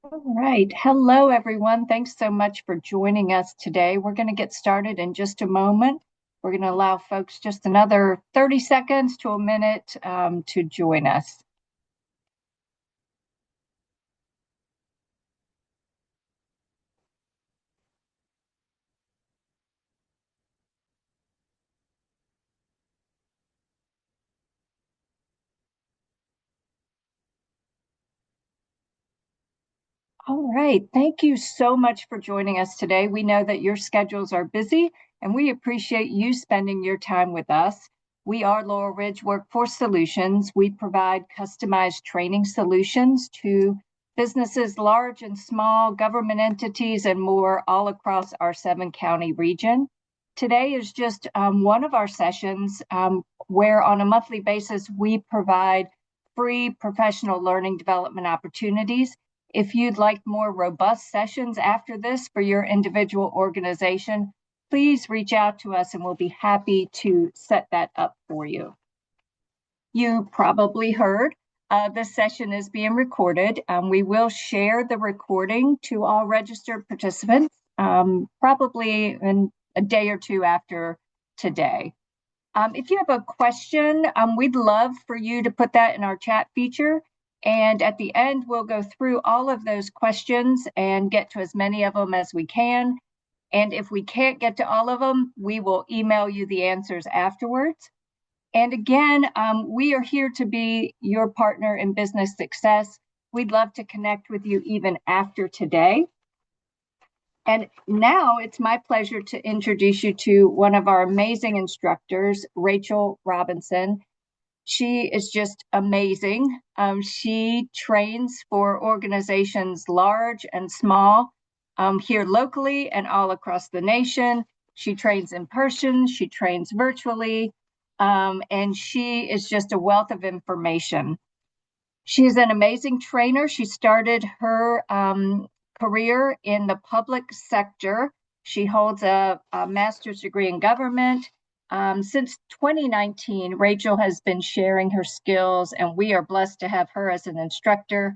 All right. Hello, everyone. Thanks so much for joining us today. We're going to get started in just a moment. We're going to allow folks just another 30 seconds to a minute to join us. All right. Thank you so much for joining us today. We know that your schedules are busy, and we appreciate you spending your time with us. We are Laurel Ridge Workforce Solutions. We provide customized training solutions to businesses large and small, government entities, and more all across our 7-county region. Today is just one of our sessions where, on a monthly basis, we provide free professional learning development opportunities. If you'd like more robust sessions after this for your individual organization, please reach out to us and we'll be happy to set that up for you. You probably heard this session is being recorded. We will share the recording to all registered participants probably in a day or two after today. If you have a question, we'd love for you to put that in our chat feature. And at the end, we'll go through all of those questions and get to as many of them as we can. And if we can't get to all of them, we will email you the answers afterwards. And again, we are here to be your partner in business success. We'd love to connect with you even after today. And now it's my pleasure to introduce you to one of our amazing instructors, Rachel Robinson. She is just amazing. She trains for organizations large and small here locally and all across the nation. She trains in person, she trains virtually, and she is just a wealth of information. She's an amazing trainer. She started her career in the public sector. She holds a master's degree in government. Since 2019, Rachel has been sharing her skills, and we are blessed to have her as an instructor.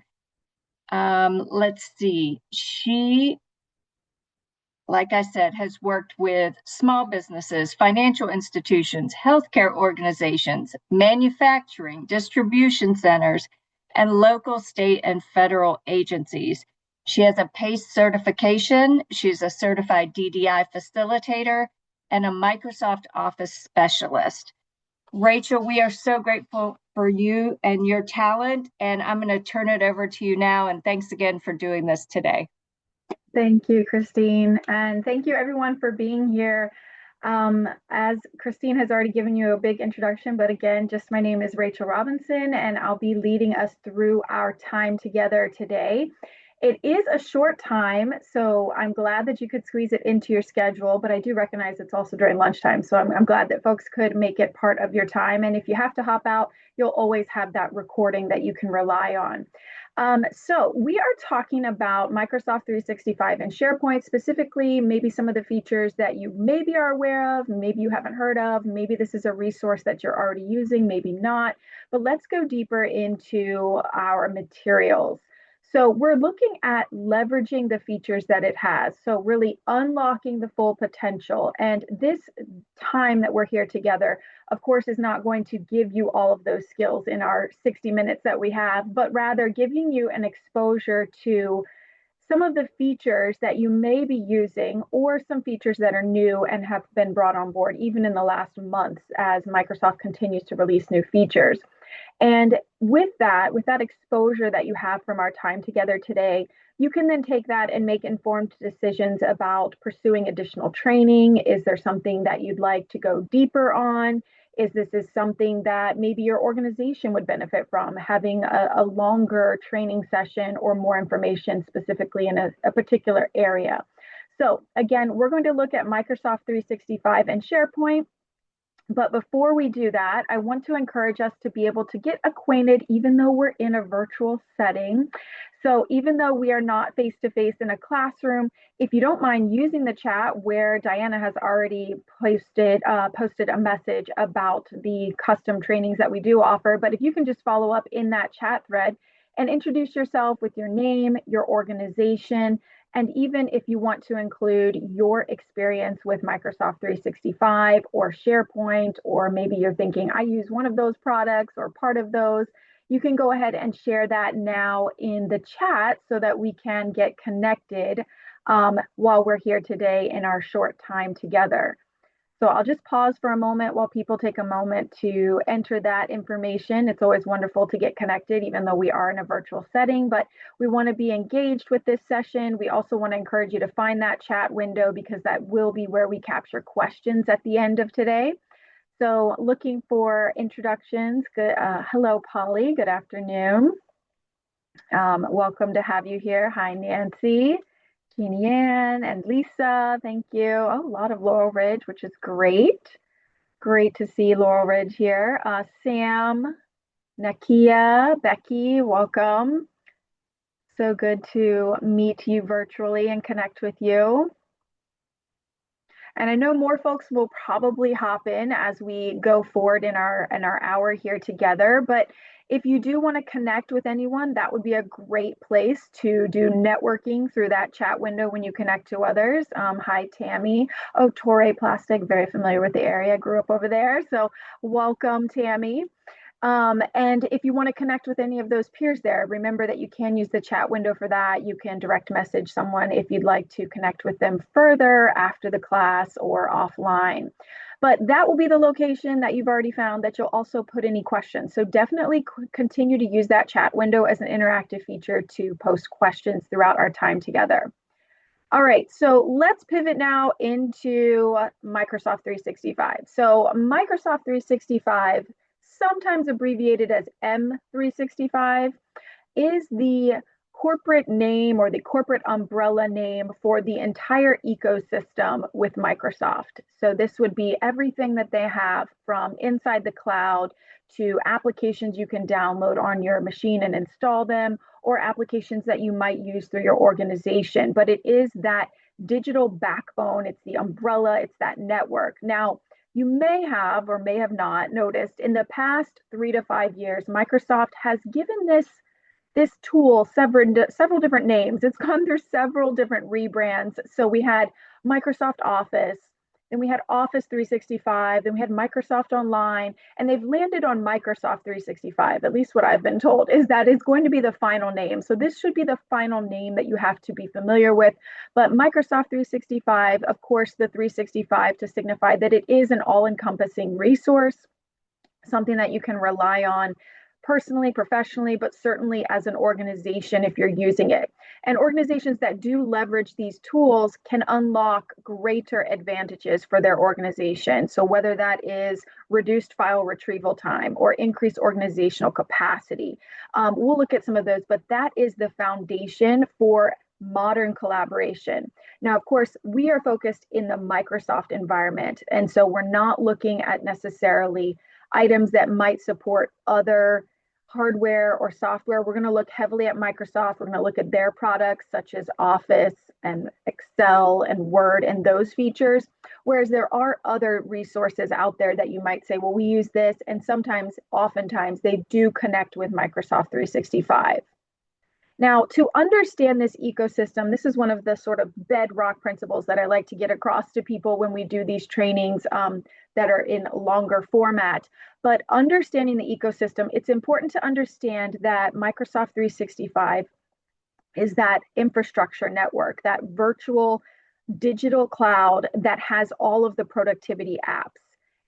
Let's see. She, like I said, has worked with small businesses, financial institutions, healthcare organizations, manufacturing, distribution centers, and local, state, and federal agencies. She has a PACE certification. She's a certified DDI facilitator and a Microsoft Office specialist. Rachel, we are so grateful for you and your talent, and I'm going to turn it over to you now. And thanks again for doing this today. Thank you, Christine. And thank you, everyone, for being here. As Christine has already given you a big introduction, but again, just my name is Rachel Robinson, and I'll be leading us through our time together today. It is a short time, so I'm glad that you could squeeze it into your schedule, but I do recognize it's also during lunchtime, so I'm glad that folks could make it part of your time. And if you have to hop out, you'll always have that recording that you can rely on. So we are talking about Microsoft 365 and SharePoint, specifically, maybe some of the features that you maybe are aware of, maybe you haven't heard of, maybe this is a resource that you're already using, maybe not. But let's go deeper into our materials. So we're looking at leveraging the features that it has. So really unlocking the full potential. And this time that we're here together, of course, is not going to give you all of those skills in our 60 minutes that we have, but rather giving you an exposure to some of the features that you may be using or some features that are new and have been brought on board even in the last months as Microsoft continues to release new features. And with that exposure that you have from our time together today, you can then take that and make informed decisions about pursuing additional training. Is there something that you'd like to go deeper on? Is something that maybe your organization would benefit from, having a longer training session or more information specifically in a particular area? So again, we're going to look at Microsoft 365 and SharePoint. But before we do that, I want to encourage us to be able to get acquainted, even though we're in a virtual setting. So even though we are not face-to-face in a classroom, if you don't mind using the chat where Diana has already posted a message about the custom trainings that we do offer, but if you can just follow up in that chat thread and introduce yourself with your name, your organization, and even if you want to include your experience with Microsoft 365 or SharePoint, or maybe you're thinking, I use one of those products or part of those, you can go ahead and share that now in the chat so that we can get connected while we're here today in our short time together. So I'll just pause for a moment while people take a moment to enter that information. It's always wonderful to get connected, even though we are in a virtual setting, but we want to be engaged with this session. We also want to encourage you to find that chat window because that will be where we capture questions at the end of today. So looking for introductions. Good, hello, Polly. Good afternoon. Welcome to have you here. Hi, Nancy. Jeannie Ann and Lisa, thank you. Oh, a lot of Laurel Ridge, which is great. Great to see Laurel Ridge here. Sam, Nakia, Becky, welcome. So good to meet you virtually and connect with you. And I know more folks will probably hop in as we go forward in our hour here together. But if you do want to connect with anyone, that would be a great place to do networking through that chat window when you connect to others. Hi, Tammy. Oh, Torrey Plastic, very familiar with the area. Grew up over there. So welcome, Tammy. And if you want to connect with any of those peers there, remember that you can use the chat window for that. You can direct message someone if you'd like to connect with them further after the class or offline. But that will be the location that you've already found that you'll also put any questions. So definitely continue to use that chat window as an interactive feature to post questions throughout our time together. All right, so let's pivot now into Microsoft 365. So Microsoft 365, sometimes abbreviated as M365, is the corporate name or the corporate umbrella name for the entire ecosystem with Microsoft. So this would be everything that they have from inside the cloud to applications you can download on your machine and install them, or applications that you might use through your organization. But it is that digital backbone, it's the umbrella, it's that network. Now, you may have or may have not noticed in the past 3 to 5 years, Microsoft has given this tool several different names. It's gone through several different rebrands. So we had Microsoft Office, then we had Office 365, then we had Microsoft Online, and they've landed on Microsoft 365. At least what I've been told is that it's going to be the final name. So this should be the final name that you have to be familiar with. But Microsoft 365, of course, the 365 to signify that it is an all-encompassing resource, something that you can rely on personally, professionally, but certainly as an organization if you're using it. And organizations that do leverage these tools can unlock greater advantages for their organization. So whether that is reduced file retrieval time or increased organizational capacity, we'll look at some of those, but that is the foundation for modern collaboration. Now, of course, we are focused in the Microsoft environment, and so we're not looking at necessarily items that might support other hardware or software. We're going to look heavily at Microsoft. We're going to look at their products such as Office and Excel and Word and those features. Whereas there are other resources out there that you might say, well, we use this. And oftentimes, they do connect with Microsoft 365. Now, to understand this ecosystem, this is one of the sort of bedrock principles that I like to get across to people when we do these trainings that are in longer format. But understanding the ecosystem, it's important to understand that Microsoft 365 is that infrastructure network, that virtual digital cloud that has all of the productivity apps.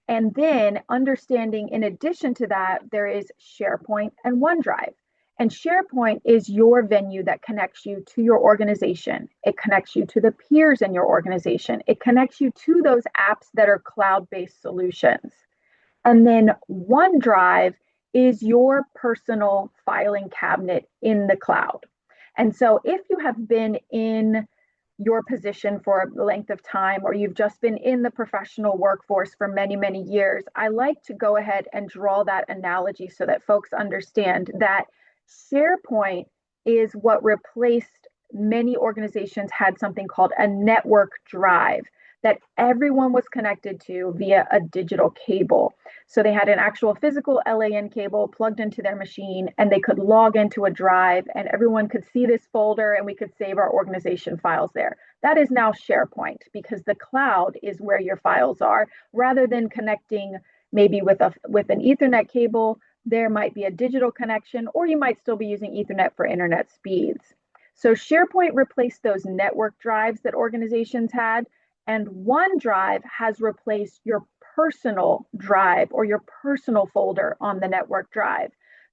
And then understanding, in addition to that, there is SharePoint and OneDrive. And SharePoint is your venue that connects you to your organization. It connects you to the peers in your organization. It connects you to those apps that are cloud-based solutions. And then OneDrive is your personal filing cabinet in the cloud. And so if you have been in your position for a length of time, or you've just been in the professional workforce for many, many years, I like to go ahead and draw that analogy so that folks understand that SharePoint is what replaced many organizations had something called a network drive. that everyone was connected to via a digital cable. So they had an actual physical LAN cable plugged into their machine, and they could log into a drive, and everyone could see this folder, and we could save our organization files there. That is now SharePoint, because the cloud is where your files are, rather than connecting maybe with an Ethernet cable. There might be a digital connection, or you might still be using Ethernet for internet speeds. So SharePoint replaced those network drives that organizations had, and OneDrive has replaced your personal drive or your personal folder on the network drive.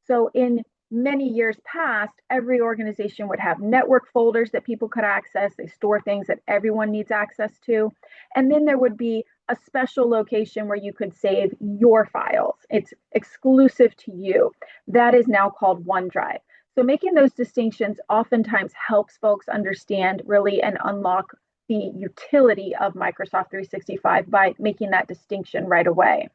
So in many years past, every organization would have network folders that people could access. They store things that everyone needs access to. And then there would be a special location where you could save your files. It's exclusive to you. That is now called OneDrive. So making those distinctions oftentimes helps folks understand really and unlock the utility of Microsoft 365 by making that distinction right away.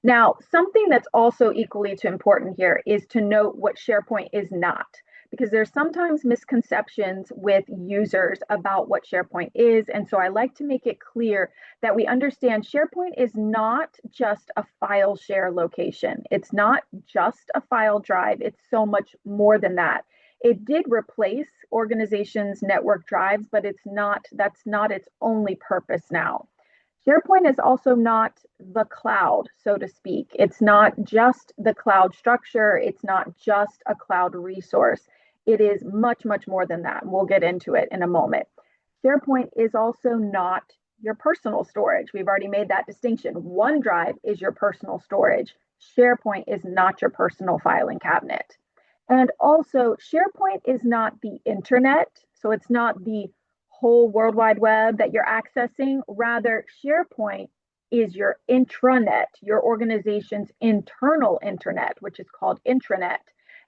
Now, something that's also equally too important here is to note what SharePoint is not, because there's sometimes misconceptions with users about what SharePoint is. And so I like to make it clear that we understand SharePoint is not just a file share location. It's not just a file drive. It's so much more than that. It did replace organizations' network drives, but that's not its only purpose now. SharePoint is also not the cloud, so to speak. It's not just the cloud structure. It's not just a cloud resource. It is much, much more than that. We'll get into it in a moment. SharePoint is also not your personal storage. We've already made that distinction. OneDrive is your personal storage. SharePoint is not your personal filing cabinet. And also, SharePoint is not the internet. So it's not the whole World Wide Web that you're accessing. Rather, SharePoint is your intranet, your organization's internal internet, which is called intranet.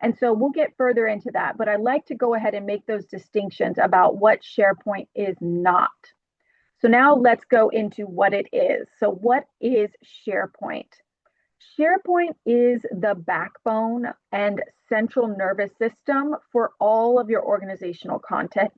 And so we'll get further into that, but I'd like to go ahead and make those distinctions about what SharePoint is not. So now let's go into what it is. So what is SharePoint? SharePoint is the backbone and central nervous system for all of your organizational content.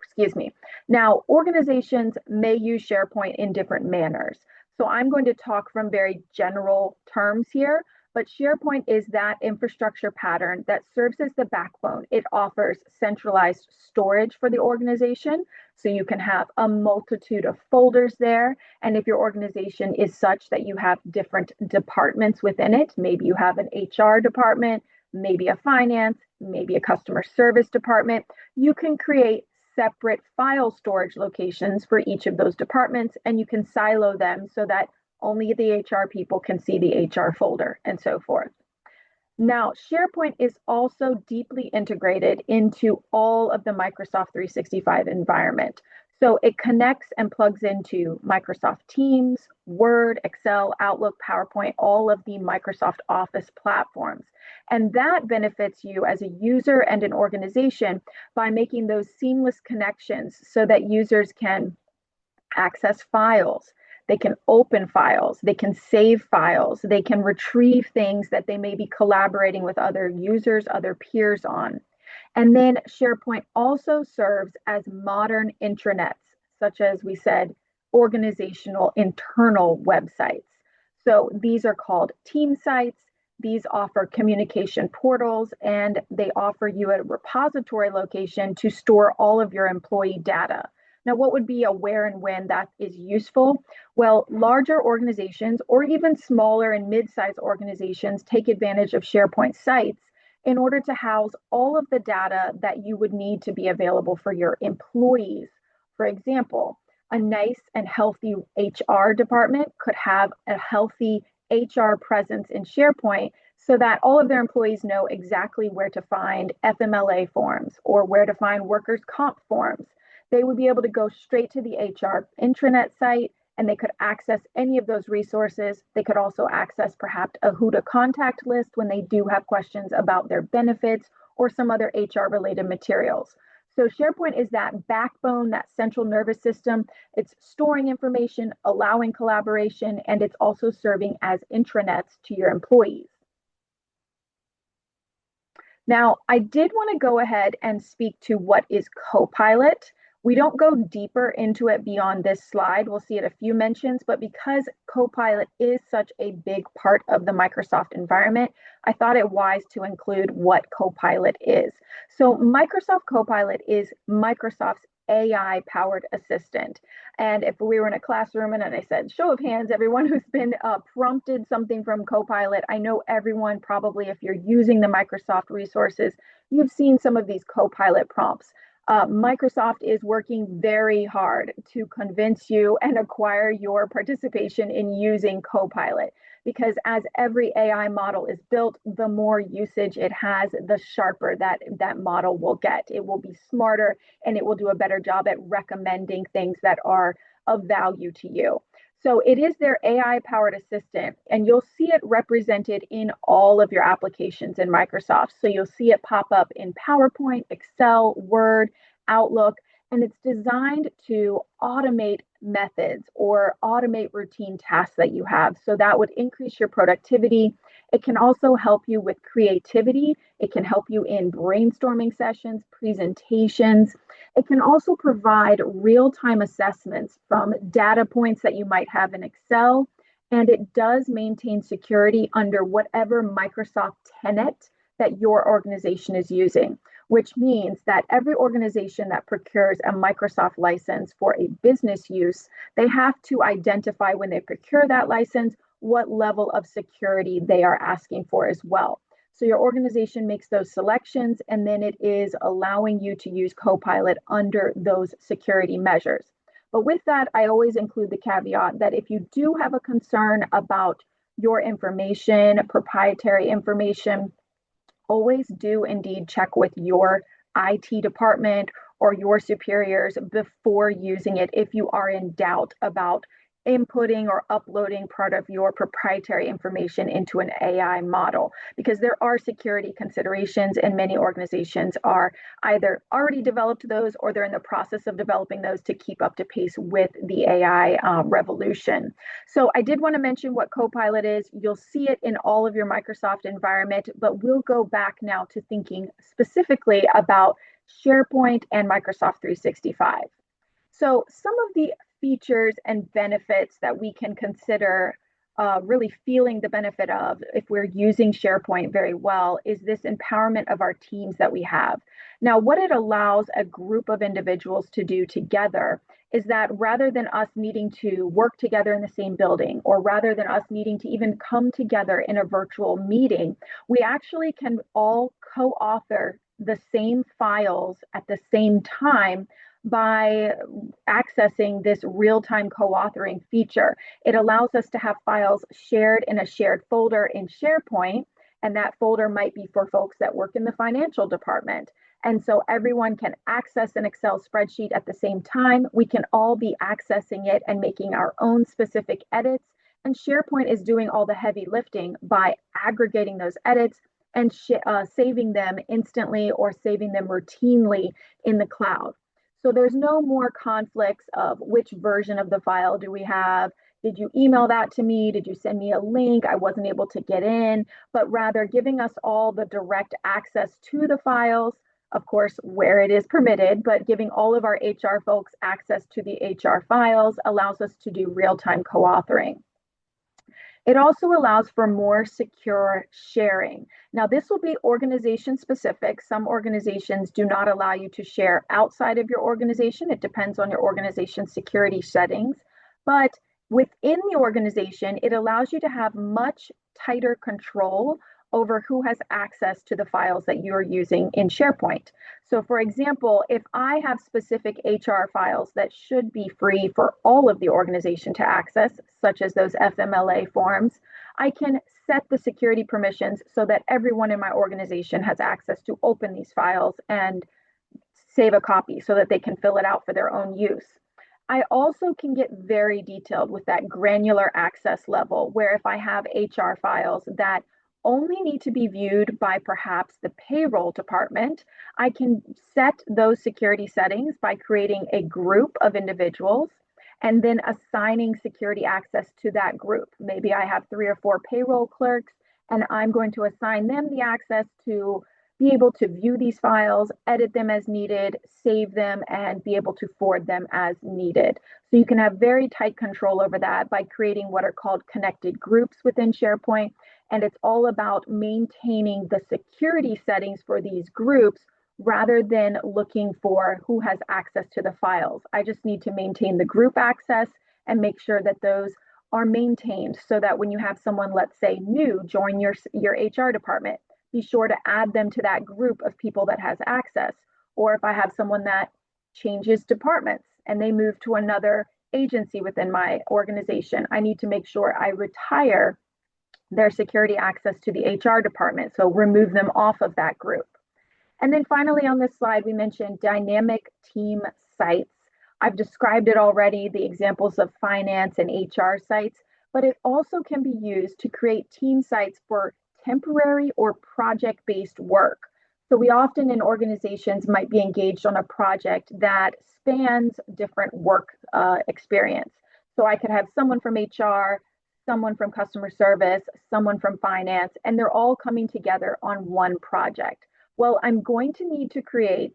Excuse me. Now, organizations may use SharePoint in different manners. So I'm going to talk from very general terms here, but SharePoint is that infrastructure pattern that serves as the backbone. It offers centralized storage for the organization, so you can have a multitude of folders there. And if your organization is such that you have different departments within it, maybe you have an HR department, maybe a finance, maybe a customer service department, you can create separate file storage locations for each of those departments, and you can silo them so that only the HR people can see the HR folder and so forth. Now, SharePoint is also deeply integrated into all of the Microsoft 365 environment. So it connects and plugs into Microsoft Teams, Word, Excel, Outlook, PowerPoint, all of the Microsoft Office platforms. And that benefits you as a user and an organization by making those seamless connections so that users can access files, they can open files, they can save files, they can retrieve things that they may be collaborating with other users, other peers on. And then SharePoint also serves as modern intranets, such as we said, organizational internal websites. So these are called team sites. These offer communication portals, and they offer you a repository location to store all of your employee data. Now, what would be a where and when that is useful? Well, larger organizations or even smaller and mid-sized organizations take advantage of SharePoint sites in order to house all of the data that you would need to be available for your employees. For example, a nice and healthy HR department could have a healthy HR presence in SharePoint so that all of their employees know exactly where to find FMLA forms or where to find workers' comp forms. They would be able to go straight to the HR intranet site and they could access any of those resources. They could also access perhaps a who to contact list when they do have questions about their benefits or some other HR related materials. So SharePoint is that backbone, that central nervous system. It's storing information, allowing collaboration, and it's also serving as intranets to your employees. Now, I did want to go ahead and speak to what is Copilot. We don't go deeper into it beyond this slide. We'll see it a few mentions, but because Copilot is such a big part of the Microsoft environment, I thought it wise to include what Copilot is. So Microsoft Copilot is Microsoft's AI powered assistant. And if we were in a classroom and I said, show of hands, everyone who's been prompted something from Copilot, I know everyone probably, if you're using the Microsoft resources, you've seen some of these Copilot prompts. Microsoft is working very hard to convince you and acquire your participation in using Copilot, because as every AI model is built, the more usage it has, the sharper that model will get. It will be smarter and it will do a better job at recommending things that are of value to you. So it is their AI powered assistant, and you'll see it represented in all of your applications in Microsoft. So you'll see it pop up in PowerPoint, Excel, Word, Outlook, and it's designed to automate methods or automate routine tasks that you have. So that would increase your productivity. It can also help you with creativity. It can help you in brainstorming sessions, presentations. It can also provide real-time assessments from data points that you might have in Excel, and it does maintain security under whatever Microsoft tenant that your organization is using, which means that every organization that procures a Microsoft license for a business use, they have to identify when they procure that license what level of security they are asking for as well. So your organization makes those selections, and then it is allowing you to use Copilot under those security measures. But with that, I always include the caveat that if you do have a concern about your information, proprietary information, always do indeed check with your IT department or your superiors before using it if you are in doubt about inputting or uploading part of your proprietary information into an AI model, because there are security considerations and many organizations are either already developed those or they're in the process of developing those to keep up to pace with the AI revolution. So I did want to mention what Copilot is. You'll see it in all of your Microsoft environment, but we'll go back now to thinking specifically about SharePoint and Microsoft 365. So some of the features and benefits that we can consider really feeling the benefit of if we're using SharePoint very well is this empowerment of our teams that we have. Now, what it allows a group of individuals to do together is that rather than us needing to work together in the same building, or rather than us needing to even come together in a virtual meeting, we actually can all co-author the same files at the same time by accessing this real-time co-authoring feature. It allows us to have files shared in a shared folder in SharePoint, and that folder might be for folks that work in the financial department. And so everyone can access an Excel spreadsheet at the same time. We can all be accessing it and making our own specific edits. And SharePoint is doing all the heavy lifting by aggregating those edits and saving them instantly or saving them routinely in the cloud. So there's no more conflicts of which version of the file do we have? Did you email that to me? Did you send me a link? I wasn't able to get in, but rather giving us all the direct access to the files, of course, where it is permitted, but giving all of our HR folks access to the HR files allows us to do real-time co-authoring. It also allows for more secure sharing. Now, this will be organization specific. Some organizations do not allow you to share outside of your organization. It depends on your organization's security settings. But within the organization, it allows you to have much tighter control over who has access to the files that you're using in SharePoint. So for example, if I have specific HR files that should be free for all of the organization to access, such as those FMLA forms, I can set the security permissions so that everyone in my organization has access to open these files and save a copy so that they can fill it out for their own use. I also can get very detailed with that granular access level, where if I have HR files that only need to be viewed by perhaps the payroll department, I can set those security settings by creating a group of individuals and then assigning security access to that group. Maybe I have 3 or 4 payroll clerks, and I'm going to assign them the access to be able to view these files, edit them as needed, save them, and be able to forward them as needed. So you can have very tight control over that by creating what are called connected groups within SharePoint. And it's all about maintaining the security settings for these groups rather than looking for who has access to the files. I just need to maintain the group access and make sure that those are maintained so that when you have someone, let's say new, join your HR department, be sure to add them to that group of people that has access. Or if I have someone that changes departments and they move to another agency within my organization, I need to make sure I retire their security access to the HR department. So remove them off of that group. And then finally on this slide, we mentioned dynamic team sites. I've described it already, the examples of finance and HR sites, but it also can be used to create team sites for temporary or project-based work. So we often in organizations might be engaged on a project that spans different work experience. So I could have someone from HR, someone from customer service, someone from finance, and they're all coming together on one project. Well, I'm going to need to create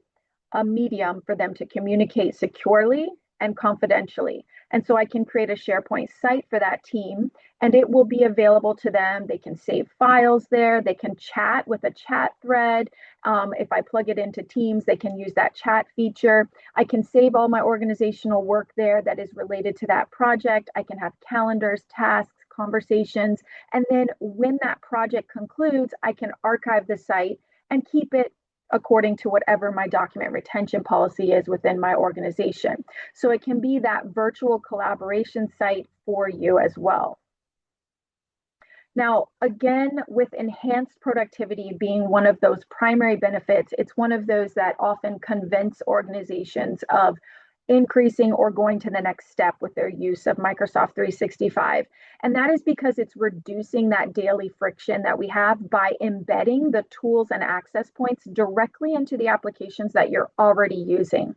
a medium for them to communicate securely and confidentially. And so I can create a SharePoint site for that team and it will be available to them. They can save files there. They can chat with a chat thread. If I plug it into Teams, they can use that chat feature. I can save all my organizational work there that is related to that project. I can have calendars, tasks, conversations. And then when that project concludes, I can archive the site and keep it according to whatever my document retention policy is within my organization. So it can be that virtual collaboration site for you as well. Now, again, with enhanced productivity being one of those primary benefits, it's one of those that often convince organizations of increasing or going to the next step with their use of Microsoft 365. And that is because it's reducing that daily friction that we have by embedding the tools and access points directly into the applications that you're already using.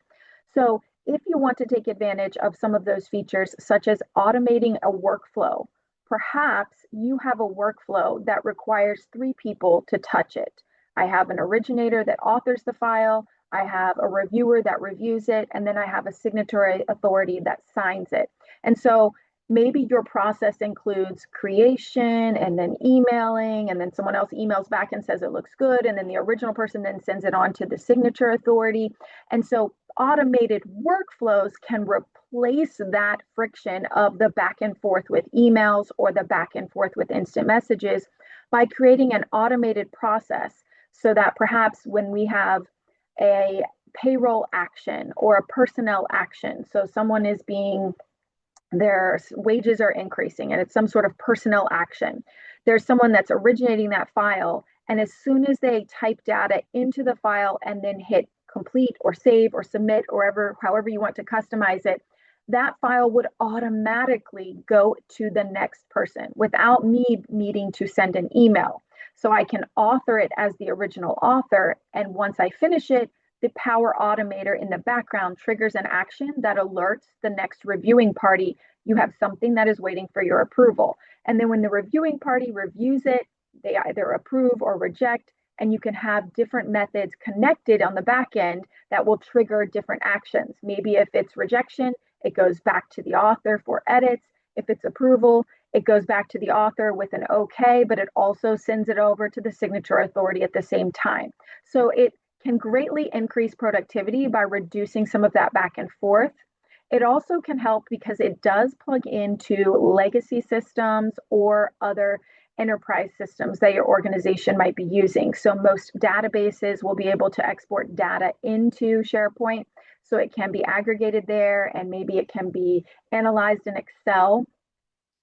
So if you want to take advantage of some of those features, such as automating a workflow, perhaps you have a workflow that requires 3 people to touch it. I have an originator that authors the file, I have a reviewer that reviews it, and then I have a signatory authority that signs it. And so maybe your process includes creation and then emailing, and then someone else emails back and says it looks good, and then the original person then sends it on to the signature authority. And so automated workflows can replace that friction of the back and forth with emails or the back and forth with instant messages by creating an automated process so that perhaps when we have a payroll action or a personnel action. So someone is their wages are increasing and it's some sort of personnel action. There's someone that's originating that file. And as soon as they type data into the file and then hit complete or save or submit or however you want to customize it, that file would automatically go to the next person without me needing to send an email. So I can author it as the original author. And once I finish it, the Power Automator in the background triggers an action that alerts the next reviewing party you have something that is waiting for your approval. And then when the reviewing party reviews it, they either approve or reject, and you can have different methods connected on the back end that will trigger different actions. Maybe if it's rejection, it goes back to the author for edits. If it's approval, it goes back to the author with an okay, but it also sends it over to the signature authority at the same time. So it can greatly increase productivity by reducing some of that back and forth. It also can help because it does plug into legacy systems or other enterprise systems that your organization might be using. So most databases will be able to export data into SharePoint. So it can be aggregated there and maybe it can be analyzed in Excel.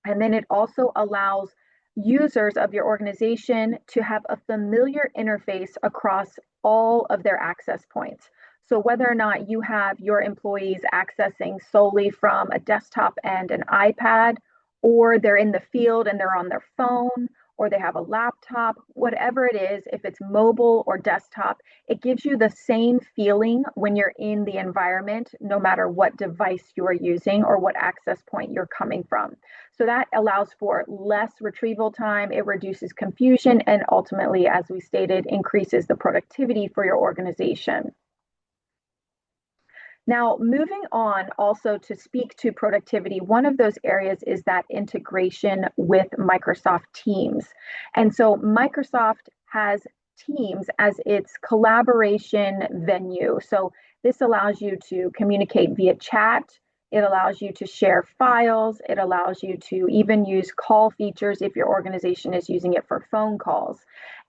And then it also allows users of your organization to have a familiar interface across all of their access points. So whether or not you have your employees accessing solely from a desktop and an iPad, or they're in the field and they're on their phone, or they have a laptop, whatever it is, if it's mobile or desktop, it gives you the same feeling when you're in the environment, no matter what device you're using or what access point you're coming from. So that allows for less retrieval time, it reduces confusion, and ultimately, as we stated, increases the productivity for your organization. Now, moving on also to speak to productivity, one of those areas is that integration with Microsoft Teams. And so Microsoft has Teams as its collaboration venue. So this allows you to communicate via chat. It allows you to share files. It allows you to even use call features if your organization is using it for phone calls.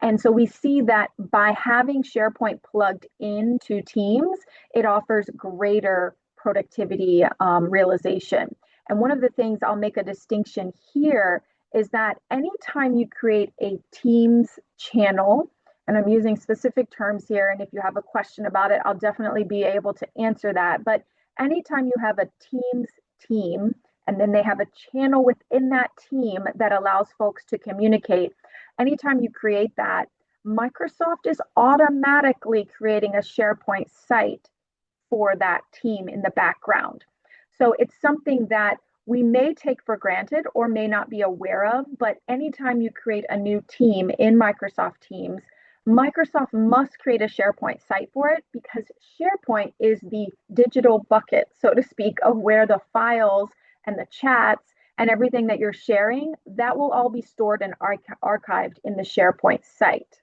And so we see that by having SharePoint plugged into Teams, it offers greater productivity realization. And one of the things I'll make a distinction here is that anytime you create a Teams channel, and I'm using specific terms here, and if you have a question about it, I'll definitely be able to answer that. But anytime you have a Teams team, and then they have a channel within that team that allows folks to communicate, anytime you create that, Microsoft is automatically creating a SharePoint site for that team in the background. So it's something that we may take for granted or may not be aware of, but anytime you create a new team in Microsoft Teams, Microsoft must create a SharePoint site for it because SharePoint is the digital bucket, so to speak, of where the files and the chats and everything that you're sharing, that will all be stored and archived in the SharePoint site.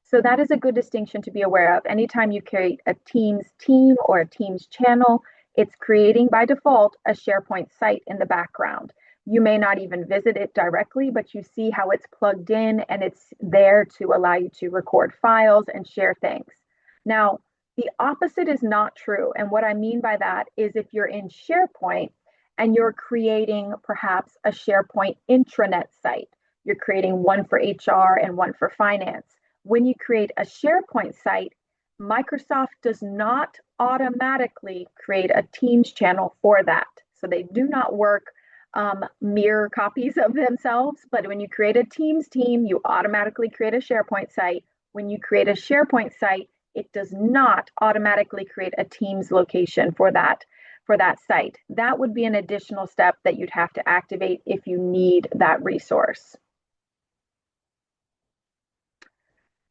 So that is a good distinction to be aware of. Anytime you create a Teams team or a Teams channel, it's creating by default a SharePoint site in the background. You may not even visit it directly, but you see how it's plugged in and it's there to allow you to record files and share things. Now, the opposite is not true. And what I mean by that is if you're in SharePoint and you're creating perhaps a SharePoint intranet site, you're creating one for HR and one for finance. When you create a SharePoint site, Microsoft does not automatically create a Teams channel for that. So they do not work mirror copies of themselves. But when you create a Teams team, you automatically create a SharePoint site. When you create a SharePoint site, it does not automatically create a Teams location for that site. That would be an additional step that you'd have to activate if you need that resource.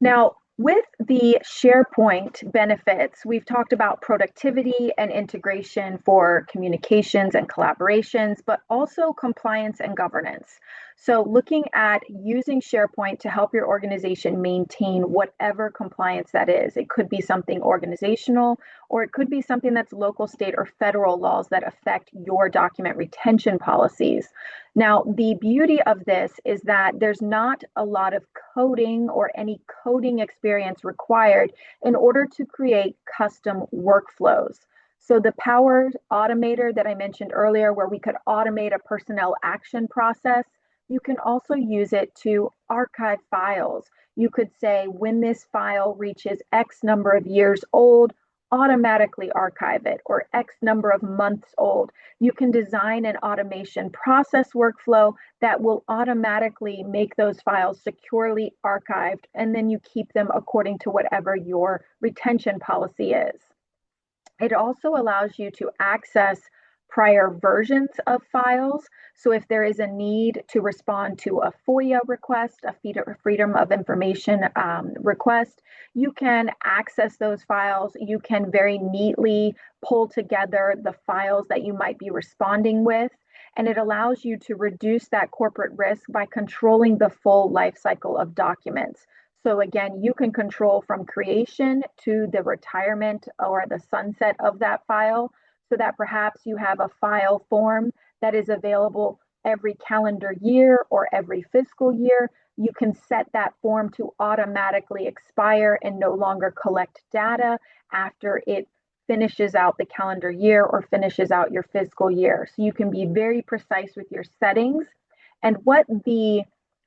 Now, with the SharePoint benefits, we've talked about productivity and integration for communications and collaborations, but also compliance and governance. So looking at using SharePoint to help your organization maintain whatever compliance that is. It could be something organizational, or it could be something that's local, state, or federal laws that affect your document retention policies. Now, the beauty of this is that there's not a lot of coding or any coding experience required in order to create custom workflows. So the Power Automator that I mentioned earlier, where we could automate a personnel action process, you can also use it to archive files. You could say when this file reaches X number of years old, automatically archive it, or X number of months old. You can design an automation process workflow that will automatically make those files securely archived, and then you keep them according to whatever your retention policy is. It also allows you to access prior versions of files. So if there is a need to respond to a FOIA request, a Freedom of Information request, you can access those files. You can very neatly pull together the files that you might be responding with. And it allows you to reduce that corporate risk by controlling the full life cycle of documents. So again, you can control from creation to the retirement or the sunset of that file, so that perhaps you have a file form that is available every calendar year or every fiscal year. You can set that form to automatically expire and no longer collect data after it finishes out the calendar year or finishes out your fiscal year. So you can be very precise with your settings. And what the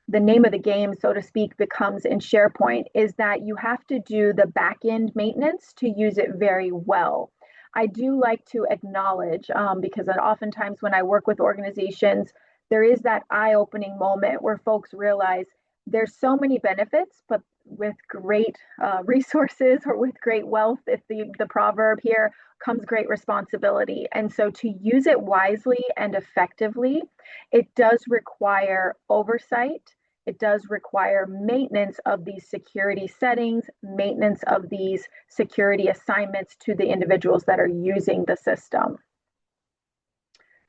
name of the game, so to speak, becomes in SharePoint is that you have to do the back-end maintenance to use it very well. I do like to acknowledge, because oftentimes when I work with organizations, there is that eye-opening moment where folks realize there's so many benefits, but with great resources or with great wealth, if the proverb here, comes great responsibility. And so to use it wisely and effectively, it does require oversight. It does require maintenance of these security settings, maintenance of these security assignments to the individuals that are using the system.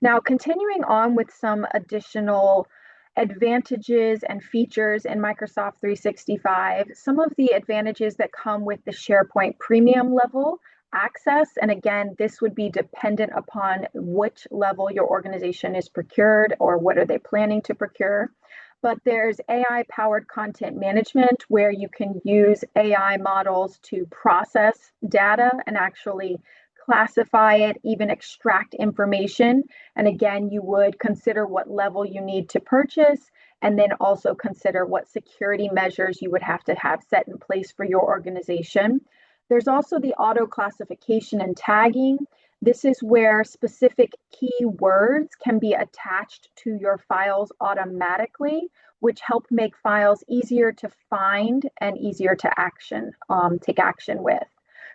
Now, continuing on with some additional advantages and features in Microsoft 365, some of the advantages that come with the SharePoint premium level access, and again, this would be dependent upon which level your organization is procured or what are they planning to procure. But there's AI powered content management where you can use AI models to process data and actually classify it, even extract information. And again, you would consider what level you need to purchase, and then also consider what security measures you would have to have set in place for your organization. There's also the auto classification and tagging. This is where specific keywords can be attached to your files automatically, which help make files easier to find and easier to take action with.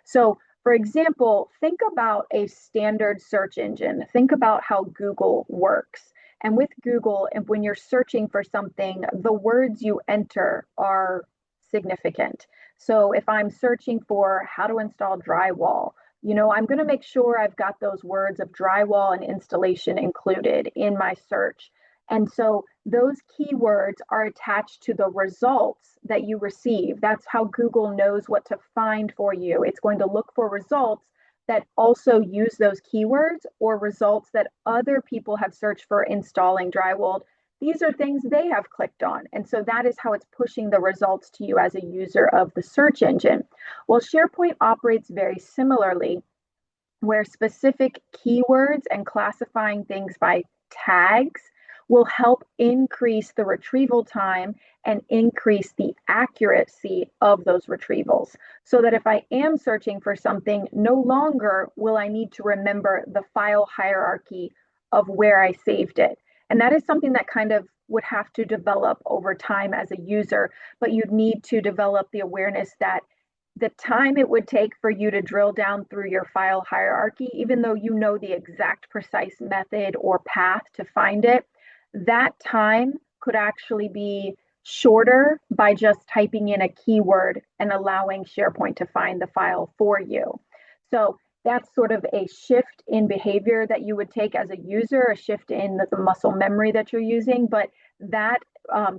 So for example, think about a standard search engine. Think about how Google works. And with Google, and when you're searching for something, the words you enter are significant. So if I'm searching for how to install drywall, I'm going to make sure I've got those words of drywall and installation included in my search. And so those keywords are attached to the results that you receive. That's how Google knows what to find for you. It's going to look for results that also use those keywords or results that other people have searched for installing drywall. These are things they have clicked on. And so that is how it's pushing the results to you as a user of the search engine. Well, SharePoint operates very similarly, where specific keywords and classifying things by tags will help increase the retrieval time and increase the accuracy of those retrievals. So that if I am searching for something, no longer will I need to remember the file hierarchy of where I saved it. And that is something that kind of would have to develop over time as a user, but you'd need to develop the awareness that the time it would take for you to drill down through your file hierarchy, even though you know the exact precise method or path to find it, that time could actually be shorter by just typing in a keyword and allowing SharePoint to find the file for you. So that's sort of a shift in behavior that you would take as a user, a shift in the muscle memory that you're using, but that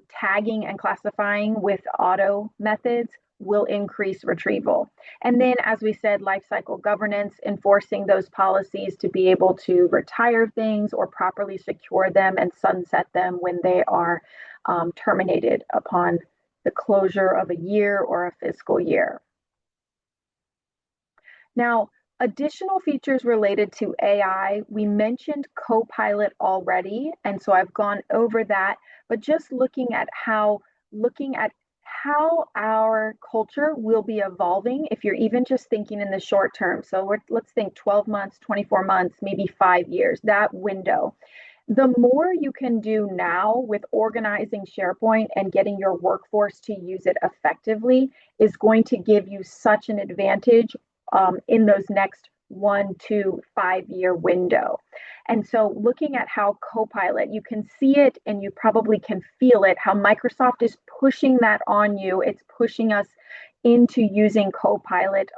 tagging and classifying with auto methods will increase retrieval. And then, as we said, lifecycle governance, enforcing those policies to be able to retire things or properly secure them and sunset them when they are terminated upon the closure of a year or a fiscal year. Now, additional features related to AI, we mentioned Copilot already, and so I've gone over that, but just looking at how our culture will be evolving if you're even just thinking in the short term. So let's think 12 months, 24 months, maybe 5 years, that window. The more you can do now with organizing SharePoint and getting your workforce to use it effectively is going to give you such an advantage in those next 1 to 5 year window. And so looking at how Copilot, you can see it and you probably can feel it, how Microsoft is pushing that on you. It's pushing us into using Copilot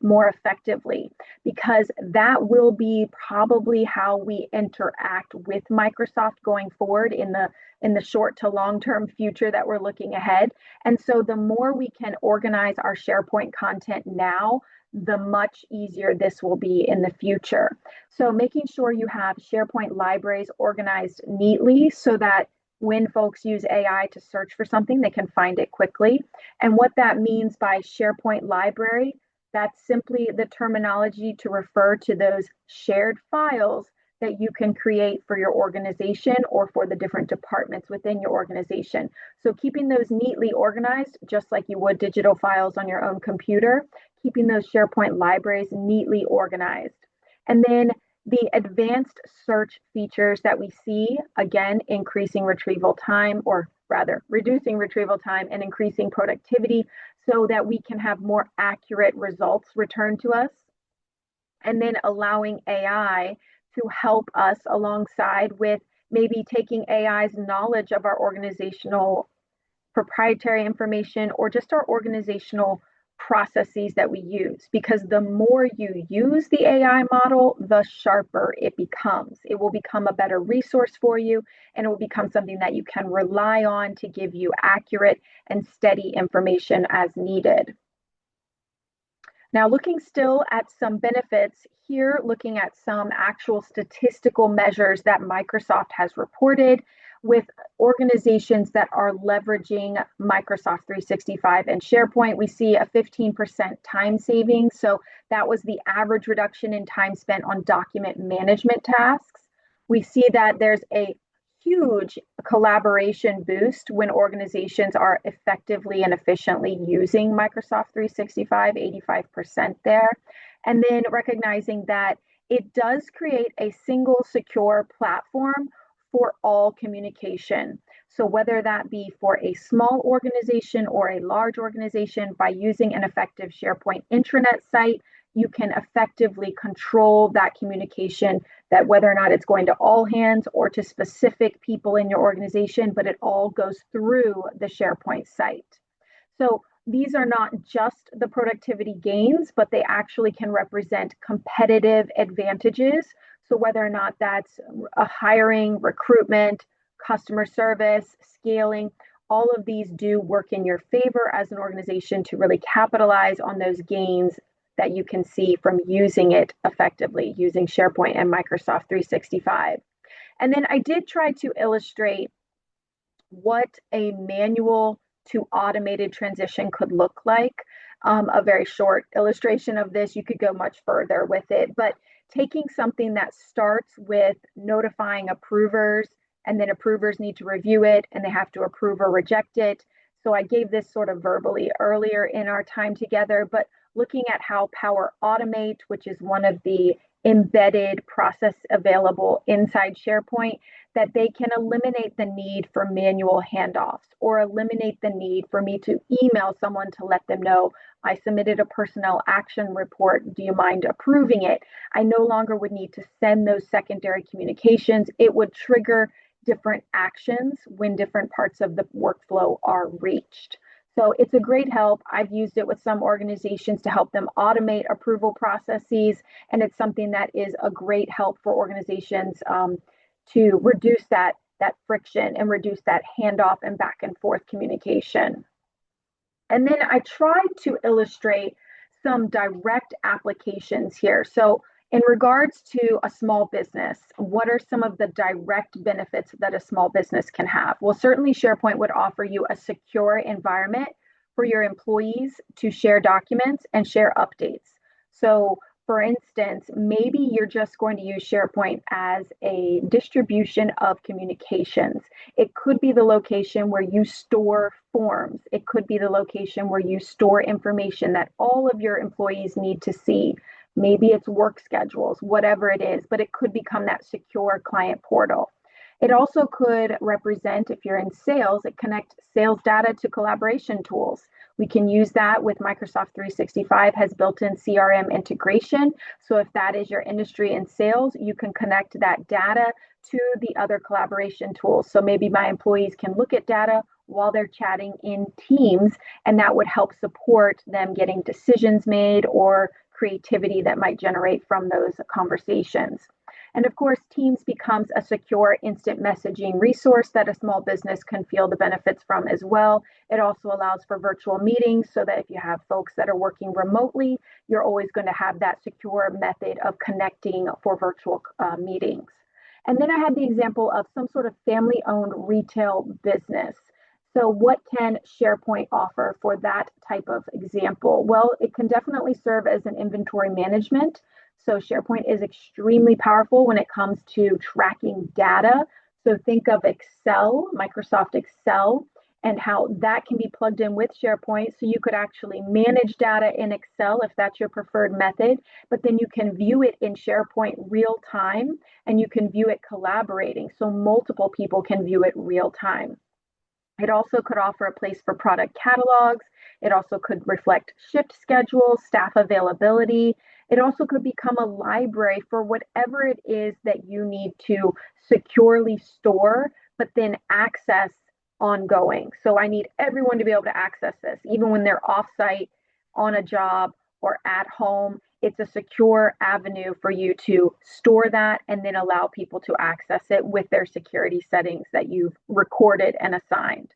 more effectively, because that will be probably how we interact with Microsoft going forward in the short to long term future that we're looking ahead. And so the more we can organize our SharePoint content now, the much easier this will be in the future. So making sure you have SharePoint libraries organized neatly so that when folks use AI to search for something, they can find it quickly. And what that means by SharePoint library, that's simply the terminology to refer to those shared files that you can create for your organization or for the different departments within your organization. So keeping those neatly organized, just like you would digital files on your own computer, keeping those SharePoint libraries neatly organized. And then The advanced search features that we see, again, increasing retrieval time, or rather reducing retrieval time and increasing productivity so that we can have more accurate results returned to us. And then allowing AI to help us alongside with maybe taking AI's knowledge of our organizational proprietary information or just our organizational processes that we use. Because the more you use the AI model, the sharper it becomes. It will become a better resource for you, and it will become something that you can rely on to give you accurate and steady information as needed. Now, looking still at some benefits here, looking at some actual statistical measures that Microsoft has reported with organizations that are leveraging Microsoft 365 and SharePoint, we see a 15% time savings. So that was the average reduction in time spent on document management tasks. We see that there's a huge collaboration boost when organizations are effectively and efficiently using Microsoft 365, 85% there. And then recognizing that it does create a single secure platform for all communication. So whether that be for a small organization or a large organization, by using an effective SharePoint intranet site, you can effectively control that communication, that whether or not it's going to all hands or to specific people in your organization, but it all goes through the SharePoint site. So these are not just the productivity gains, but they actually can represent competitive advantages. So whether or not that's a hiring, recruitment, customer service, scaling, all of these do work in your favor as an organization to really capitalize on those gains that you can see from using it effectively, using SharePoint and Microsoft 365. And then I did try to illustrate what a manual to automated transition could look like. A very short illustration of this, you could go much further with it, but taking something that starts with notifying approvers, and then approvers need to review it and they have to approve or reject it. So I gave this sort of verbally earlier in our time together, but looking at how Power Automate, which is one of the embedded process available inside SharePoint, that they can eliminate the need for manual handoffs or eliminate the need for me to email someone to let them know I submitted a personnel action report. Do you mind approving it? I no longer would need to send those secondary communications. It would trigger different actions when different parts of the workflow are reached. So it's a great help. I've used it with some organizations to help them automate approval processes, and it's something that is a great help for organizations to reduce that friction and reduce that handoff and back and forth communication. And then I tried to illustrate some direct applications here. So in regards to a small business, what are some of the direct benefits that a small business can have? Well, certainly SharePoint would offer you a secure environment for your employees to share documents and share updates. So for instance, maybe you're just going to use SharePoint as a distribution of communications. It could be the location where you store forms. It could be the location where you store information that all of your employees need to see. Maybe it's work schedules, whatever it is, but it could become that secure client portal. It also could represent, if you're in sales, it connects sales data to collaboration tools. We can use that with Microsoft 365 has built-in CRM integration. So if that is your industry in sales, you can connect that data to the other collaboration tools. So maybe my employees can look at data while they're chatting in Teams, and that would help support them getting decisions made or creativity that might generate from those conversations. And of course, Teams becomes a secure instant messaging resource that a small business can feel the benefits from as well. It also allows for virtual meetings so that if you have folks that are working remotely, you're always going to have that secure method of connecting for virtual meetings. And then I had the example of some sort of family-owned retail business. So what can SharePoint offer for that type of example? Well, it can definitely serve as an inventory management. So SharePoint is extremely powerful when it comes to tracking data. So think of Excel, Microsoft Excel, and how that can be plugged in with SharePoint. So you could actually manage data in Excel if that's your preferred method, but then you can view it in SharePoint real time, and you can view it collaborating. So multiple people can view it real time. It also could offer a place for product catalogs. It also could reflect shift schedules, staff availability. It also could become a library for whatever it is that you need to securely store, but then access ongoing. So I need everyone to be able to access this, even when they're offsite on a job or at home. It's a secure avenue for you to store that and then allow people to access it with their security settings that you've recorded and assigned.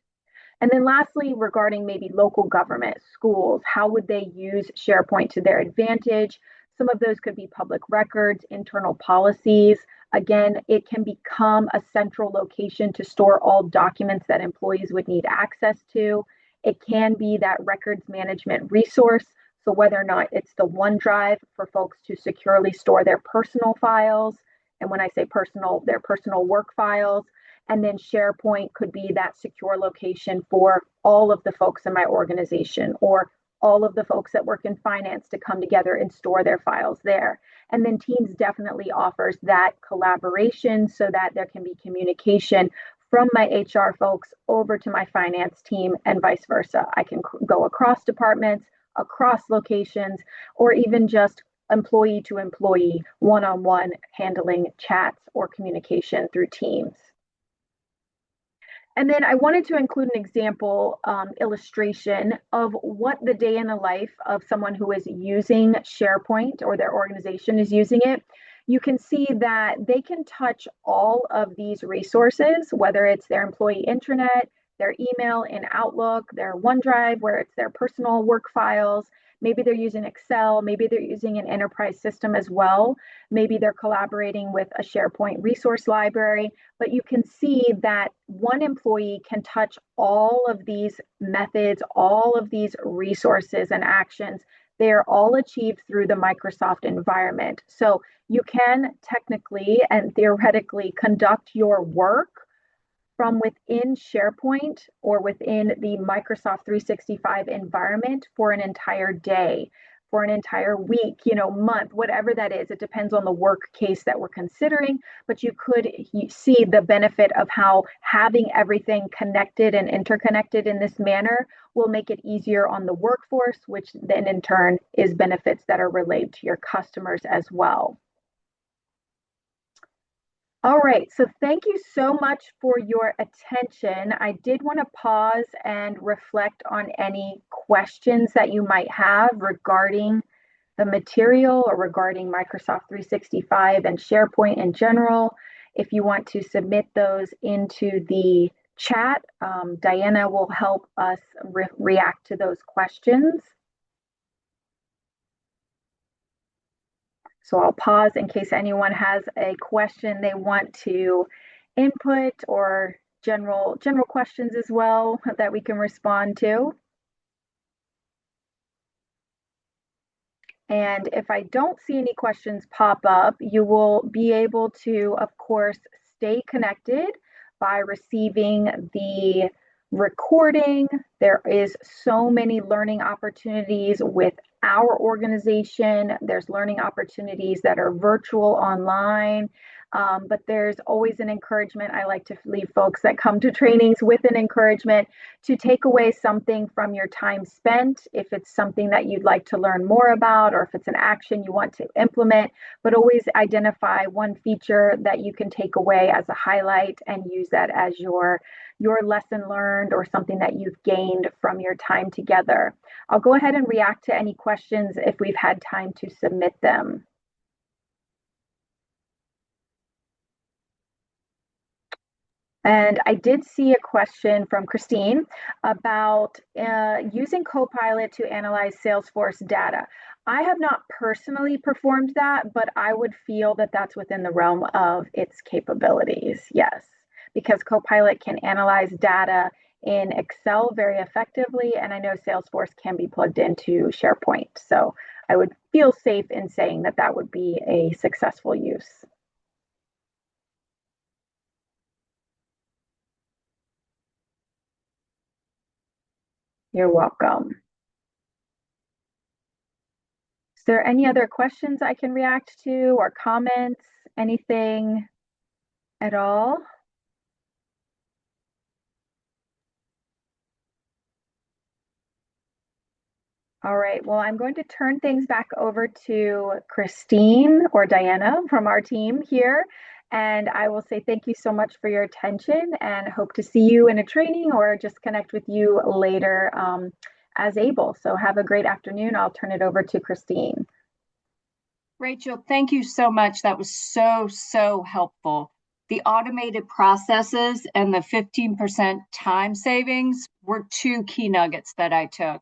And then lastly, regarding maybe local government, schools, how would they use SharePoint to their advantage? Some of those could be public records, internal policies. Again, it can become a central location to store all documents that employees would need access to. It can be that records management resource. So whether or not it's the OneDrive for folks to securely store their personal files, and when I say personal, their personal work files, and then SharePoint could be that secure location for all of the folks in my organization or all of the folks that work in finance to come together and store their files there. And then Teams definitely offers that collaboration so that there can be communication from my HR folks over to my finance team and vice versa. I can go across departments, across locations, or even just employee to employee, one-on-one handling chats or communication through Teams. And then I wanted to include an example illustration of what the day in the life of someone who is using SharePoint or their organization is using it. You can see that they can touch all of these resources, whether it's their employee intranet, their email in Outlook, their OneDrive, where it's their personal work files. Maybe they're using Excel, maybe they're using an enterprise system as well. Maybe they're collaborating with a SharePoint resource library, but you can see that one employee can touch all of these methods, all of these resources and actions. They are all achieved through the Microsoft environment. So you can technically and theoretically conduct your work from within SharePoint or within the Microsoft 365 environment for an entire day, for an entire week, month, whatever that is. It depends on the work case that we're considering, but you could see the benefit of how having everything connected and interconnected in this manner will make it easier on the workforce, which then in turn is benefits that are relayed to your customers as well. All right, so thank you so much for your attention. I did want to pause and reflect on any questions that you might have regarding the material or regarding Microsoft 365 and SharePoint in general. If you want to submit those into the chat, Diana will help us react to those questions. So I'll pause in case anyone has a question they want to input or general questions as well that we can respond to. And if I don't see any questions pop up, you will be able to, of course, stay connected by receiving the recording. There is so many learning opportunities with our organization. There's learning opportunities that are virtual online, but there's always an encouragement. I like to leave folks that come to trainings with an encouragement to take away something from your time spent, if it's something that you'd like to learn more about, or if it's an action you want to implement, but always identify one feature that you can take away as a highlight and use that as your lesson learned or something that you've gained from your time together. I'll go ahead and react to any questions if we've had time to submit them. And I did see a question from Christine about using Copilot to analyze Salesforce data. I have not personally performed that, but I would feel that that's within the realm of its capabilities, yes, because Copilot can analyze data in Excel very effectively, and I know Salesforce can be plugged into SharePoint. So I would feel safe in saying that that would be a successful use. You're welcome. Is there any other questions I can react to or comments? Anything at all? All right, well, I'm going to turn things back over to Christine or Diana from our team here. And I will say thank you so much for your attention and hope to see you in a training or just connect with you later as able. So have a great afternoon. I'll turn it over to Christine. Rachel, thank you so much. That was so helpful. The automated processes and the 15% time savings were two key nuggets that I took.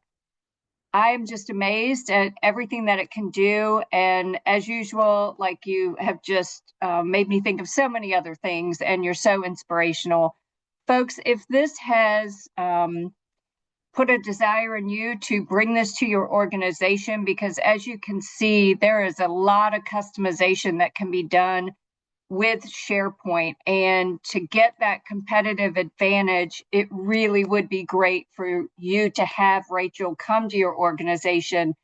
I'm just amazed at everything that it can do. And as usual, like you have just made me think of so many other things, and you're so inspirational. Folks, if this has put a desire in you to bring this to your organization, because as you can see, there is a lot of customization that can be done with SharePoint. And to get that competitive advantage, it really would be great for you to have Rachel come to your organization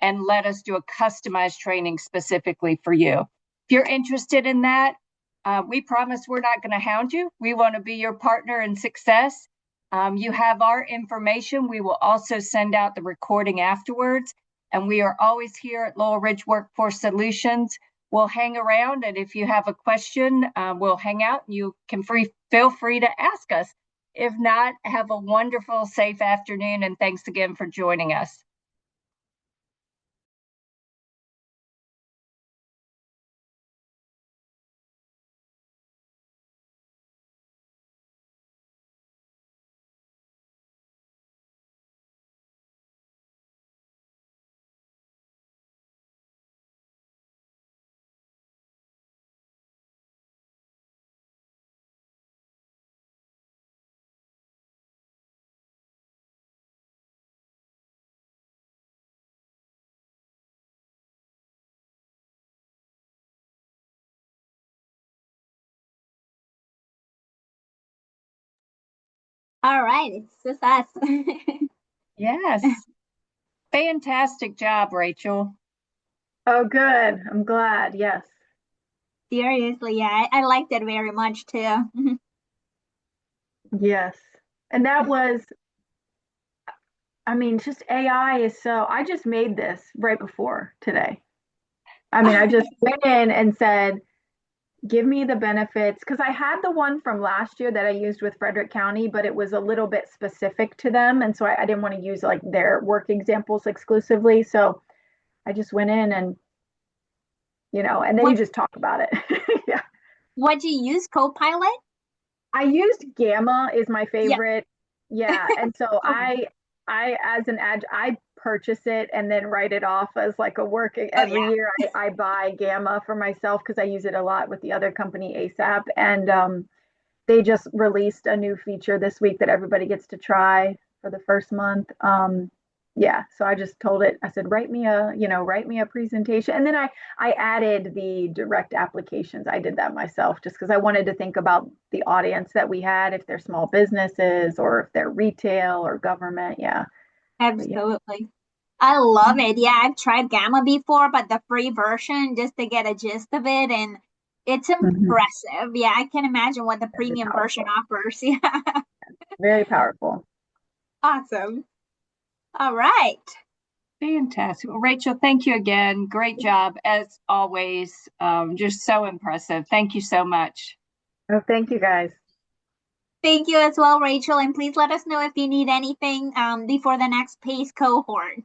and let us do a customized training specifically for you. If you're interested in that, we promise we're not going to hound you. We want to be your partner in success. You have our information. We will also send out the recording afterwards. And we are always here at Laurel Ridge Workforce Solutions. We'll hang around, and if you have a question, we'll hang out. You can feel free to ask us. If not, have a wonderful, safe afternoon, and thanks again for joining us. All right, it's just us. Yes. Fantastic job, Rachel. Oh, good. I'm glad. Yes. Seriously, yeah, I liked it very much too. Yes. And that was, I mean, just AI is so, I just made this right before today. I mean, I just went in and said, give me the benefits because I had the one from last year that I used with Frederick County, but it was a little bit specific to them. And so I didn't want to use like their work examples exclusively. So I just went in and, and then you What just talk about it. Yeah. what do you use, Copilot? I used Gamma is my Yeah. favorite. Yeah. And so Oh, I purchase it and then write it off as like a work oh every yeah. year. I buy Gamma for myself because I use it a lot with the other company ASAP. And they just released a new feature this week that everybody gets to try for the first month. Yeah, so I just told it, I said, write me a presentation. And then I added the direct applications. I did that myself just because I wanted to think about the audience that we had, if they're small businesses or if they're retail or government. Yeah. But yeah. Absolutely. I love it. Yeah, I've tried Gamma before, but the free version just to get a gist of it, and it's Mhm. impressive. Yeah, I can imagine what the Very premium version powerful. offers. Yeah. Very powerful. Awesome. All right. Fantastic. Well, Rachel, thank you again. Great job, as always. Just so impressive. Thank you so much. Oh, thank you guys. Thank you as well, Rachel, and please let us know if you need anything before the next PACE cohort.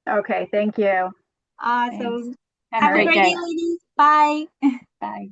Okay, thank you. Thanks. Awesome. Have a All Have a right. great great day, day. ladies. Bye. Bye.